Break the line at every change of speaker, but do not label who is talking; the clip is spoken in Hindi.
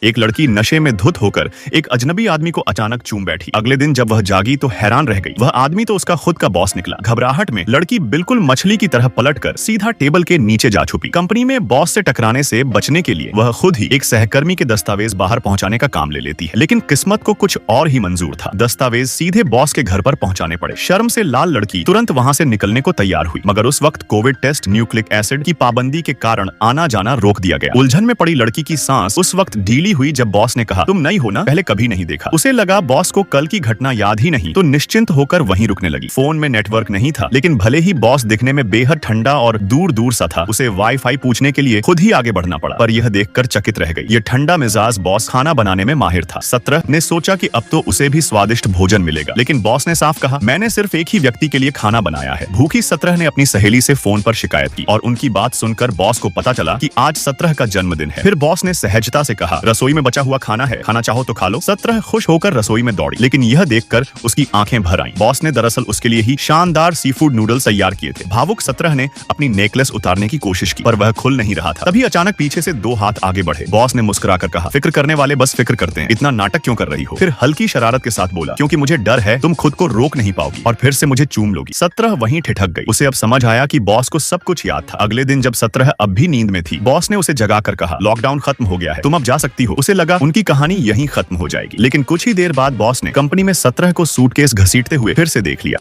एक लड़की नशे में धुत होकर एक अजनबी आदमी को अचानक चूम बैठी। अगले दिन जब वह जागी तो हैरान रह गई। वह आदमी तो उसका खुद का बॉस निकला। घबराहट में लड़की बिल्कुल मछली की तरह पलटकर सीधा टेबल के नीचे जा छुपी। कंपनी में बॉस से टकराने से बचने के लिए वह खुद ही एक सहकर्मी के दस्तावेज बाहर पहुंचाने का काम ले लेती है, लेकिन किस्मत को कुछ और ही मंजूर था। दस्तावेज सीधे बॉस के घर पर पहुंचाने पड़े। शर्म से लाल लड़की तुरंत वहां से निकलने को तैयार हुई, मगर उस वक्त कोविड टेस्ट, न्यूक्लिक एसिड की पाबंदी के कारण आना जाना रोक दिया गया। उलझन में पड़ी लड़की की सांस उस वक्त ढीली हुई जब बॉस ने कहा, तुम नई हो ना, पहले कभी नहीं देखा। उसे लगा बॉस को कल की घटना याद ही नहीं, तो निश्चिंत होकर वहीं रुकने लगी। फोन में नेटवर्क नहीं था, लेकिन भले ही बॉस दिखने में बेहद ठंडा और दूर दूर सा था, उसे वाईफाई पूछने के लिए खुद ही आगे बढ़ना पड़ा। पर यह देखकर चकित रह गई। ये ठंडा मिजाज बॉस खाना बनाने में माहिर था। 17 ने सोचा कि अब तो उसे भी स्वादिष्ट भोजन मिलेगा, लेकिन बॉस ने साफ कहा, मैंने सिर्फ एक ही व्यक्ति के लिए खाना बनाया है। भूखी 17 ने अपनी सहेली से फोन पर शिकायत की और उनकी बात सुनकर बॉस को पता चला कि आज 17 का जन्मदिन है। फिर बॉस ने सहजता से कहा, रसोई में बचा हुआ खाना है, खाना चाहो तो खा लो। 17 खुश होकर रसोई में दौड़ी, लेकिन यह देखकर उसकी आंखें भर आईं। बॉस ने दरअसल उसके लिए ही शानदार सी फूड नूडल्स तैयार किए थे। भावुक 17 ने अपनी नेकलेस उतारने की कोशिश की, पर वह खुल नहीं रहा था। तभी अचानक पीछे से 2 हाथ आगे बढ़े। बॉस ने मुस्कुराकर कहा, फिक्र करने वाले बस फिक्र करते हैं, इतना नाटक क्यों कर रही हो? फिर हल्की शरारत के साथ बोला, क्योंकि मुझे डर है तुम खुद को रोक नहीं पाओगी और फिर से मुझे चूम लोगी। 17 वहीं ठिठक गई। उसे अब समझ आया कि बॉस को सब कुछ याद था। अगले दिन जब 17 अब भी नींद में थी, बॉस ने उसे जगाकर कहा, लॉकडाउन खत्म हो गया है, तुम अब जा सकती हो। उसे लगा उनकी कहानी यहीं खत्म हो जाएगी, लेकिन कुछ ही देर बाद बॉस ने कंपनी में 17 को सूटकेस घसीटते हुए फिर से देख लिया।